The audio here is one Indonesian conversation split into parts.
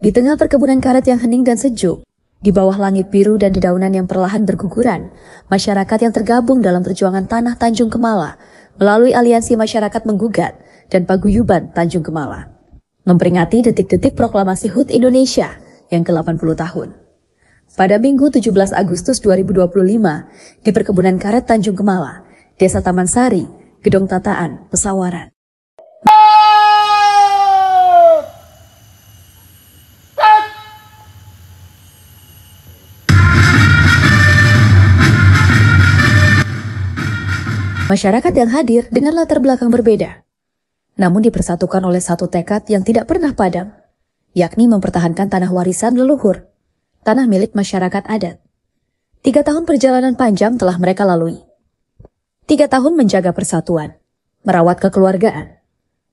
Di tengah perkebunan karet yang hening dan sejuk, di bawah langit biru dan dedaunan yang perlahan berguguran, masyarakat yang tergabung dalam perjuangan tanah Tanjung Kemala melalui Aliansi Masyarakat Menggugat dan Paguyuban Tanjung Kemala memperingati detik-detik proklamasi HUT Indonesia yang ke-80 tahun. Pada Minggu 17 Agustus 2025, di perkebunan karet Tanjung Kemala, Desa Taman Sari, Gedong Tataan, Pesawaran. Masyarakat yang hadir dengan latar belakang berbeda, namun dipersatukan oleh satu tekad yang tidak pernah padam, yakni mempertahankan tanah warisan leluhur, tanah milik masyarakat adat. 3 tahun perjalanan panjang telah mereka lalui. 3 tahun menjaga persatuan, merawat kekeluargaan,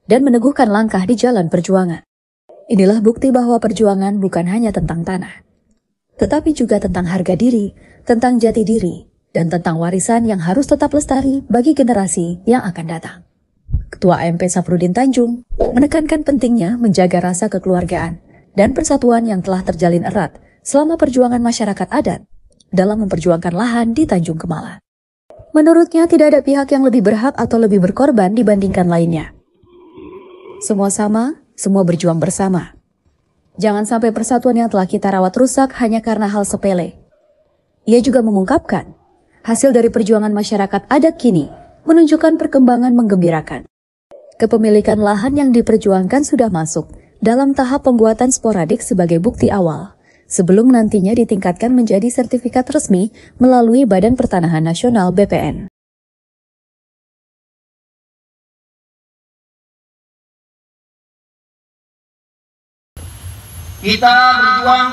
dan meneguhkan langkah di jalan perjuangan. Inilah bukti bahwa perjuangan bukan hanya tentang tanah, tetapi juga tentang harga diri, tentang jati diri, dan tentang warisan yang harus tetap lestari bagi generasi yang akan datang. Ketua AMP Safruddin Tanjung menekankan pentingnya menjaga rasa kekeluargaan dan persatuan yang telah terjalin erat selama perjuangan masyarakat adat dalam memperjuangkan lahan di Tanjung Kemala. Menurutnya tidak ada pihak yang lebih berhak atau lebih berkorban dibandingkan lainnya. Semua sama, semua berjuang bersama. Jangan sampai persatuan yang telah kita rawat rusak hanya karena hal sepele. Ia juga mengungkapkan, hasil dari perjuangan masyarakat adat kini menunjukkan perkembangan menggembirakan. Kepemilikan lahan yang diperjuangkan sudah masuk dalam tahap pembuatan sporadik sebagai bukti awal, sebelum nantinya ditingkatkan menjadi sertifikat resmi melalui Badan Pertanahan Nasional BPN. Kita berjuang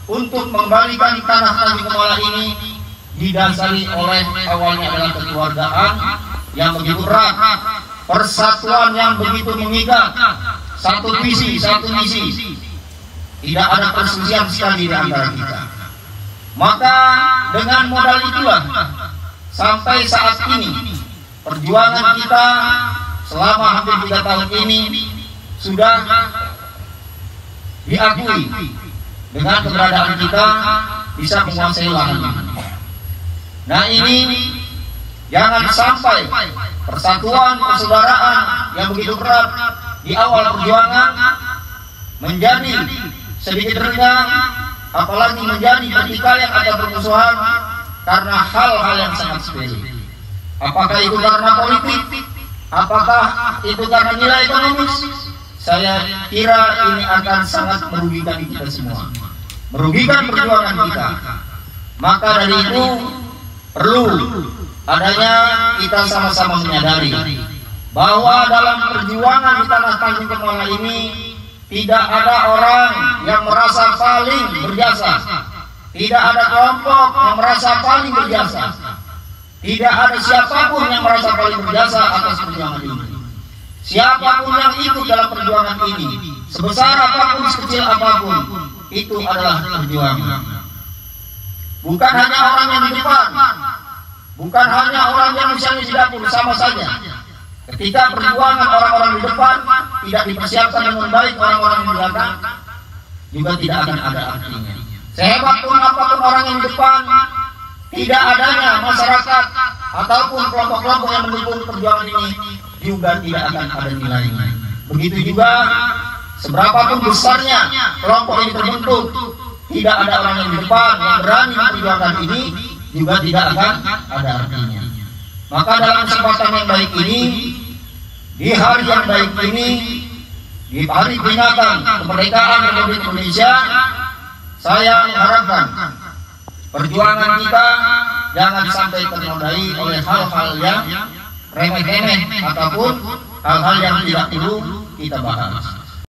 untuk mengembalikan tanah Tanjung Kemala ini didasari oleh awalnya adalah kekeluargaan yang begitu erat, persatuan yang begitu mengikat, satu visi, satu misi, tidak ada perselisihan sekali di antara kita. Maka dengan modal itulah sampai saat ini perjuangan kita selama hampir 3 tahun ini sudah diakui dengan keberadaan kita bisa menguasai lahan. Nah ini jangan sampai persatuan, persaudaraan yang begitu erat di awal perjuangan menjadi sedikit renggang, apalagi menjadi pertikaian atau permusuhan karena hal-hal yang sangat sepele. Apakah itu karena politik? Apakah itu karena nilai ekonomis? Saya kira ini akan sangat merugikan kita semua, merugikan perjuangan kita. Maka dari itu perlu adanya kita sama-sama menyadari bahwa dalam perjuangan di tanah Tanjung Kemala ini tidak ada orang yang merasa paling berjasa, tidak ada kelompok yang merasa paling berjasa, tidak ada siapapun yang merasa paling berjasa atas perjuangan ini. Siapapun yang ikut dalam perjuangan ini, sebesar apapun, sekecil apapun, itu adalah perjuangan. Bukan hanya orang yang di depan, bukan hanya orang yang misalnya di dapur, sama saja. Ketika perjuangan orang-orang di depan tidak dipersiapkan dengan baik, orang-orang di belakang juga tidak akan ada artinya. Sehebat pun apapun orang yang di depan, tidak adanya masyarakat ataupun kelompok-kelompok yang mendukung perjuangan ini juga tidak akan ada nilainya. Begitu juga seberapapun besarnya kelompok ini terbentuk, tidak ada orang yang di depan yang berani memperjuangkan ini juga tidak akan ada artinya. Maka dalam kesempatan yang baik ini, di hari yang baik ini, di hari peringatan kemerdekaan Republik Indonesia, saya mengharapkan perjuangan kita jangan sampai ternodai oleh hal-hal yang remeh-temeh ataupun hal-hal yang tidak perlu kita bahas.